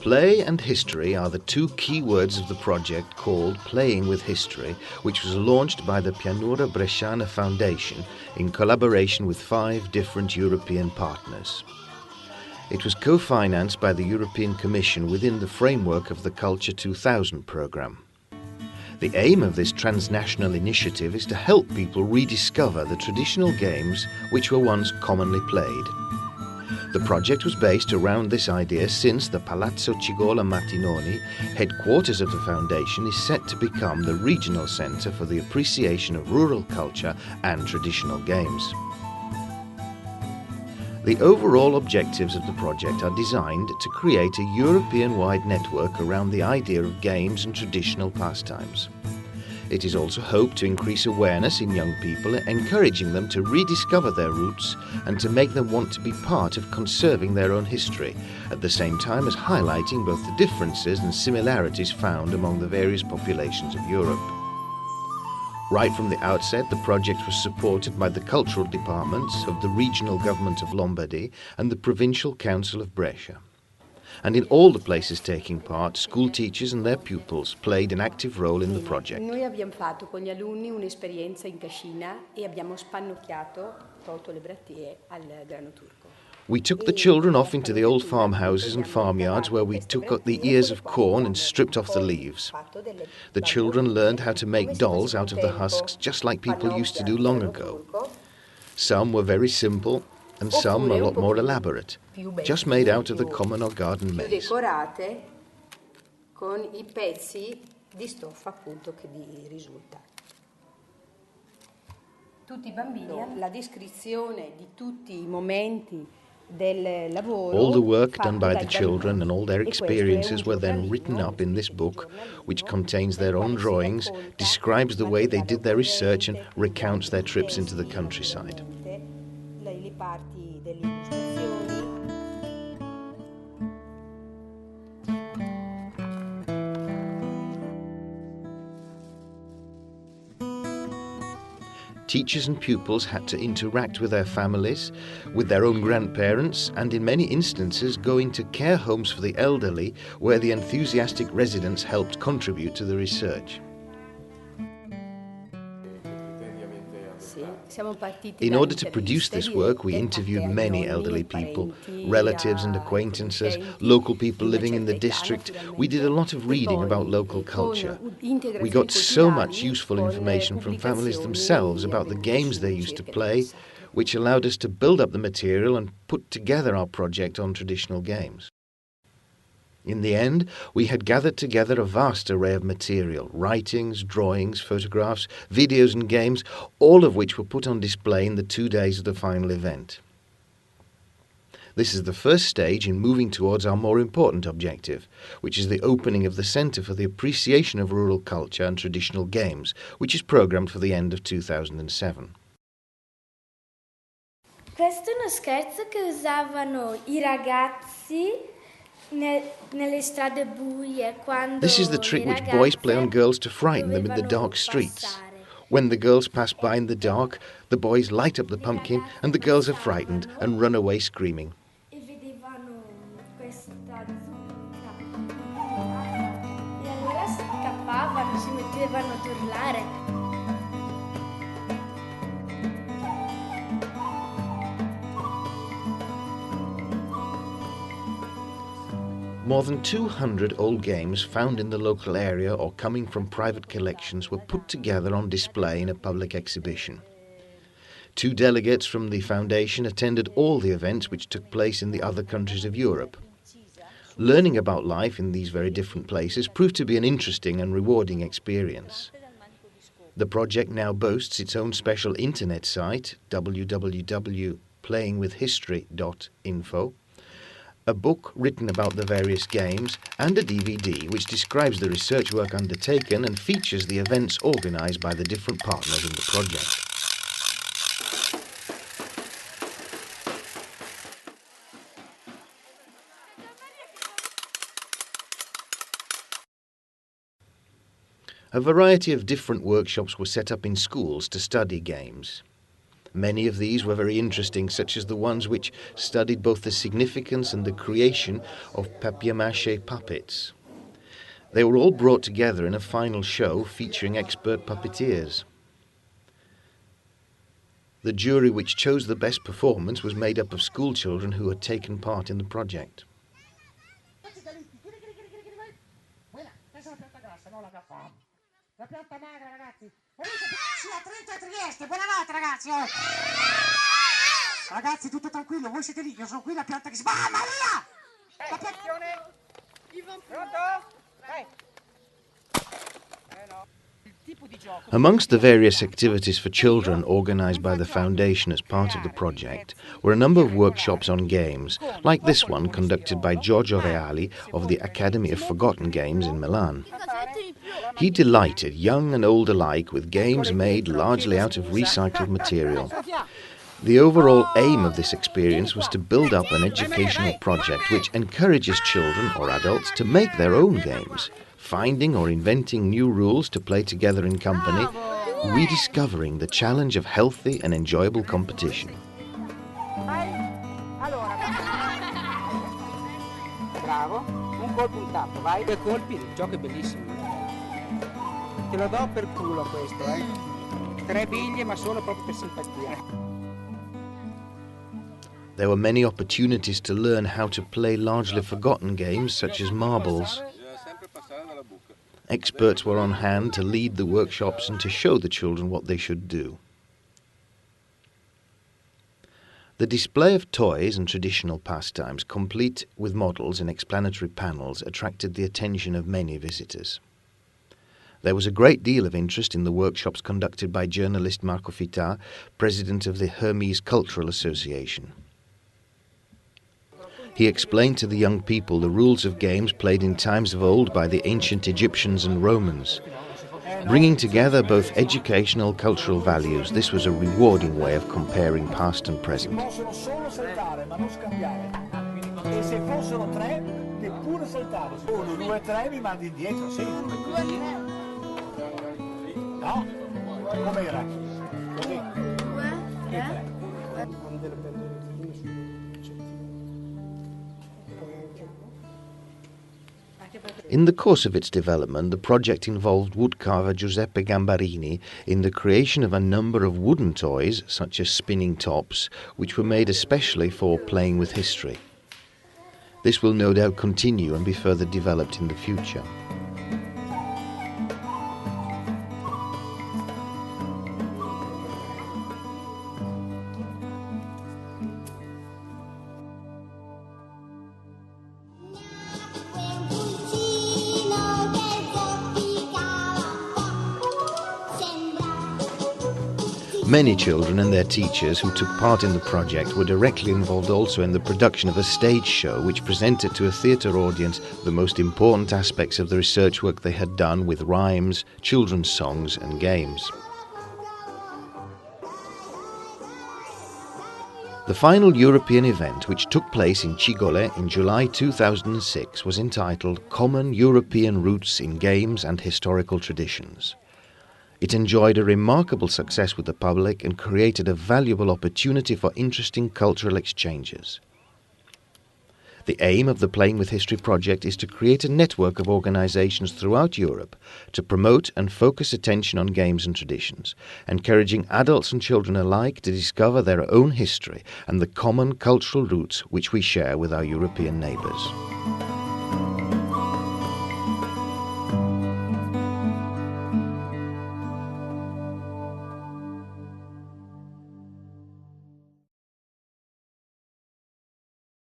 Play and history are the two key words of the project called Playing with History, which was launched by the Pianura Bresciana Foundation in collaboration with 5 different European partners. It was co-financed by the European Commission within the framework of the Culture 2000 programme. The aim of this transnational initiative is to help people rediscover the traditional games which were once commonly played. The project was based around this idea since the Palazzo Cigola Martinoni, headquarters of the foundation, is set to become the regional centre for the appreciation of rural culture and traditional games. The overall objectives of the project are designed to create a European-wide network around the idea of games and traditional pastimes. It is also hoped to increase awareness in young people, encouraging them to rediscover their roots and to make them want to be part of conserving their own history, at the same time as highlighting both the differences and similarities found among the various populations of Europe. Right from the outset, the project was supported by the cultural departments of the regional government of Lombardy and the provincial council of Brescia. And in all the places taking part, school teachers and their pupils played an active role in the project. Noi abbiamo fatto con gli alunni un'esperienza in cascina e abbiamo spannocchiato, tolto le brattie al grano turco. We took the children off into the old farmhouses and farmyards where we took out the ears of corn and stripped off the leaves. The children learned how to make dolls out of the husks just like people used to do long ago. Some were very simple and some a lot more elaborate, just made out of the common or garden maize. Decorate con I pezzi di stoffa appunto che vi risulta. Tutti I bambini, la descrizione di tutti I momenti del lavoro. All the work done by the children and all their experiences were then written up in this book, which contains their own drawings, describes the way they did their research and recounts their trips into the countryside. Le parti delle illustrazioni. Teachers and pupils had to interact with their families, with their own grandparents, and in many instances go into care homes for the elderly, where the enthusiastic residents helped contribute to the research. In order to produce this work, we interviewed many elderly people, relatives and acquaintances, local people living in the district. We did a lot of reading about local culture. We got so much useful information from families themselves about the games they used to play, which allowed us to build up the material and put together our project on traditional games. In the end, we had gathered together a vast array of material, writings, drawings, photographs, videos and games, all of which were put on display in the 2 days of the final event. This is the first stage in moving towards our more important objective, which is the opening of the Centre for the Appreciation of Rural Culture and Traditional Games, which is programmed for the end of 2007. Questo è uno scherzo che usavano I ragazzi nelle strade buie quando This is the trick which boys play on girls to frighten them in the dark streets. When the girls pass by in the dark, the boys light up the pumpkin and the girls are frightened and run away screaming. E vedevano questa zucca e allora scappavano, si mettevano ad urlare. More than 200 old games found in the local area or coming from private collections were put together on display in a public exhibition. 2 delegates from the foundation attended all the events which took place in the other countries of Europe. Learning about life in these very different places proved to be an interesting and rewarding experience. The project now boasts its own special internet site, www.playingwithhistory.info, a book written about the various games, and a DVD which describes the research work undertaken and features the events organised by the different partners in the project. A variety of different workshops were set up in schools to study games. Many of these were very interesting, such as the ones which studied both the significance and the creation of papier-mâché puppets. They were all brought together in a final show featuring expert puppeteers. The jury which chose the best performance was made up of school children who had taken part in the project. Ragazzi, tutto tranquillo, voi siete lì, io sono qui, la pianta che si... Mamma mia! La pianta... Amongst the various activities for children organised by the Foundation as part of the project were a number of workshops on games, like this one conducted by Giorgio Reali of the Academy of Forgotten Games in Milan. He delighted young and old alike with games made largely out of recycled material. The overall aim of this experience was to build up an educational project which encourages children or adults to make their own games, finding or inventing new rules to play together in company, rediscovering the challenge of healthy and enjoyable competition. Bravo, un colpo, un tappo, vai. 2 colpi, il gioco è bellissimo. Te lo do per culo questo, 3 biglie, ma solo proprio per simpatia. There were many opportunities to learn how to play largely forgotten games such as marbles. Experts were on hand to lead the workshops and to show the children what they should do. The display of toys and traditional pastimes, complete with models and explanatory panels, attracted the attention of many visitors. There was a great deal of interest in the workshops conducted by journalist Marco Fita, president of the Hermes Cultural Association. He explained to the young people the rules of games played in times of old by the ancient Egyptians and Romans. Bringing together both educational and cultural values, this was a rewarding way of comparing past and present. Possono solo saltare, ma non scambiare. E se fossero 3, neppure saltare. 1, 2, 3 mi mandi indietro, sì. No? Com'era? Così. 2, 3. In the course of its development, the project involved woodcarver Giuseppe Gambarini in the creation of a number of wooden toys, such as spinning tops, which were made especially for playing with history. This will no doubt continue and be further developed in the future. Many children and their teachers who took part in the project were directly involved also in the production of a stage show which presented to a theatre audience the most important aspects of the research work they had done with rhymes, children's songs and games. The final European event, which took place in Cigole in July 2006, was entitled Common European Roots in Games and Historical Traditions. It enjoyed a remarkable success with the public and created a valuable opportunity for interesting cultural exchanges. The aim of the Playing with History project is to create a network of organizations throughout Europe to promote and focus attention on games and traditions, encouraging adults and children alike to discover their own history and the common cultural roots which we share with our European neighbours.